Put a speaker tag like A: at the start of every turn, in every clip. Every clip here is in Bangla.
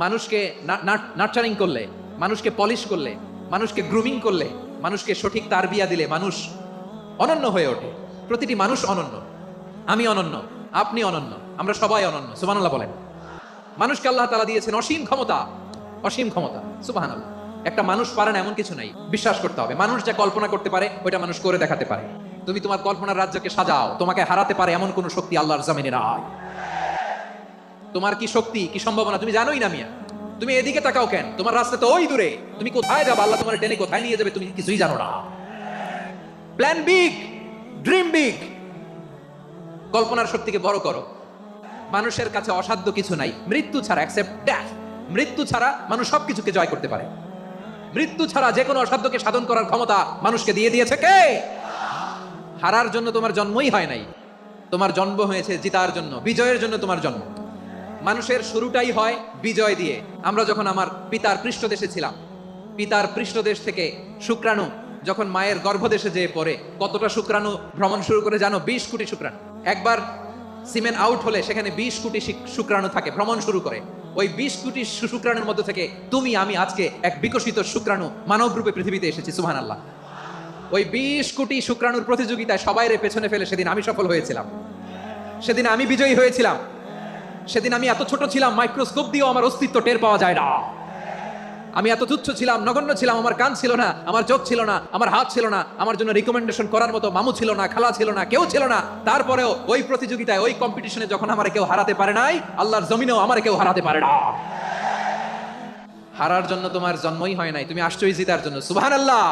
A: মানুষকে নার্চারিং করলে, মানুষকে পলিশ করলে, মানুষকে গ্রুমিং করলে, মানুষকে সঠিক তারবিয়া দিলে মানুষ অনন্য হয়ে ওঠে। প্রতিটি মানুষ অনন্য। আমি অনন্য, আপনি অনন্য, আমরা সবাই অনন্য। সুবহানাল্লাহ বলেন। মানুষকে আল্লাহ তাআলা দিয়েছেন অসীম ক্ষমতা, অসীম ক্ষমতা। সুবহানাল্লাহ। একটা মানুষ পারে না এমন কিছু নাই, বিশ্বাস করতে হবে। মানুষ যা কল্পনা করতে পারে ওইটা মানুষ করে দেখাতে পারে। তুমি তোমার কল্পনার রাজ্যকে সাজাও, তোমাকে হারাতে পারে এমন কোন শক্তি আল্লাহর জমিনে নাই। তোমার কি শক্তি, কি সম্ভাবনা তুমি জানোই না মিয়া। তুমি এদিকে তাকাও কেন? তোমার রাস্তা তো ওই দূরে। তুমি কোথায় যাবে, আল্লাহ তোমার টেনে কোথায় নিয়ে যাবে তুমি কিছুই জানো না। Plan big, dream big. কল্পনার শক্তিকে বড় করো। মানুষের কাছে অসাধ্য কিছু নাই মৃত্যু ছাড়া, অ্যাকসেপ্ট ডেথ। মৃত্যু ছাড়া মানুষ সবকিছুকে জয় করতে পারে। মৃত্যু ছাড়া যে কোনো অসাধ্যকে সাধন করার ক্ষমতা মানুষকে দিয়ে দিয়েছে কে? হারার জন্য তোমার জন্মই হয় নাই, তোমার জন্ম হয়েছে জিতার জন্য, বিজয়ের জন্য তোমার জন্ম। মানুষের শুরুটাই হয় বিজয় দিয়ে। আমরা যখন আমার পিতার পৃষ্ঠদেশে ছিলাম, পিতার পৃষ্ঠদেশ থেকে শুক্রাণু যখন মায়ের গর্ভদেশে যেয়ে পড়ে, কতটা শুক্রাণু ভ্রমণ শুরু করে জানো? 20 কোটি শুক্রাণু। একবার সিমেন আউট হলে সেখানে 20 কোটি শুক্রাণু থাকে, ভ্রমণ শুরু করে। ওই 20 কোটি শুক্রাণুর মধ্যে থেকে তুমি আমি আজকে এক বিকশিত শুক্রাণু মানব রূপে পৃথিবীতে এসেছি। সুবহানাল্লাহ। ওই 20 কোটি শুক্রাণুর প্রতিযোগিতায় সবাইরে পেছনে ফেলে সেদিন আমি সফল হয়েছিলাম, সেদিন আমি বিজয়ী হয়েছিলাম। সেদিন আমি এত ছোট ছিলাম, মাইক্রোস্কোপ দিয়েও আমার অস্তিত্ব টের পাওয়া যায় না। আমি এত তুচ্ছ ছিলাম, নগণ্য ছিলাম। আমার কান ছিল না, আমার চোখ ছিল না, আমার হাত ছিল না, আমার জন্য রিকমেন্ডেশন করার মতো মামু ছিল না, খালা ছিল না, কেউ ছিল না। তারপরেও ওই প্রতিযোগিতায়, ওই কম্পিটিশনে যখন আমার কেউ হারাতে পারে নাই, আল্লাহর জমিনেও আমার কেউ হারাতে পারে না। হারার জন্য তোমার জন্মই হয় নাই, তুমি আসছোই জিতার জন্য। সুবহানাল্লাহ।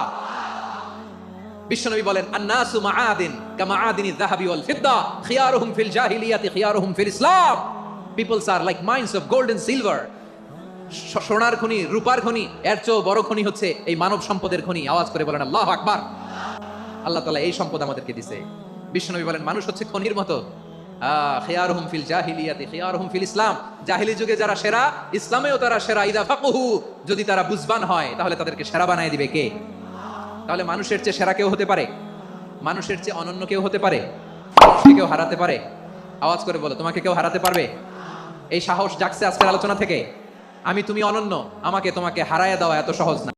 A: বিশ্বনবী বলেন, আন্নাসু মাআদিন কামাআদিনিয যাহাবি ওয়াল ফিদ্দা খিয়ারুহুম ফিল জাহিলিয়াতি খিয়ারুহুম ফিল ইসলাম। Peoples are like mines of gold and silver. সোনার খনি, রূপার খনি, এর চেয়েও বড় খনি হচ্ছে এই মানব সম্পদের খনি। আওয়াজ করে বলেন আল্লাহু আকবার। আল্লাহ তাআলা এই সম্পদ আমাদেরকে দিয়েছে। বিশ্বনবী বলেন, মানুষ হচ্ছে খনির মতো। খিয়ারুহুম ফিল জাহিলিয়াতি খিয়ারুহুম ফিল ইসলাম। জাহিলি যুগে যারা সেরা, ইসলামেও তারা সেরা। ইদা ফাকহু, যদি তারা বুঝবান হয় তাহলে তাদেরকে সেরা বানায় দিবে কে? তাহলে মানুষের চেয়ে সেরা কেউ হতে পারে? মানুষের চেয়ে অনন্য কেউ হতে পারে? মানুষকে কেউ হারাতে পারে? আওয়াজ করে বলো, তোমাকে কেউ হারাতে পারবে? এই সাহস জাগছে আজকের আলোচনা থেকে। আমি তুমি অনন্য, আমাকে তোমাকে হারায় দেওয়া এত সহজ না।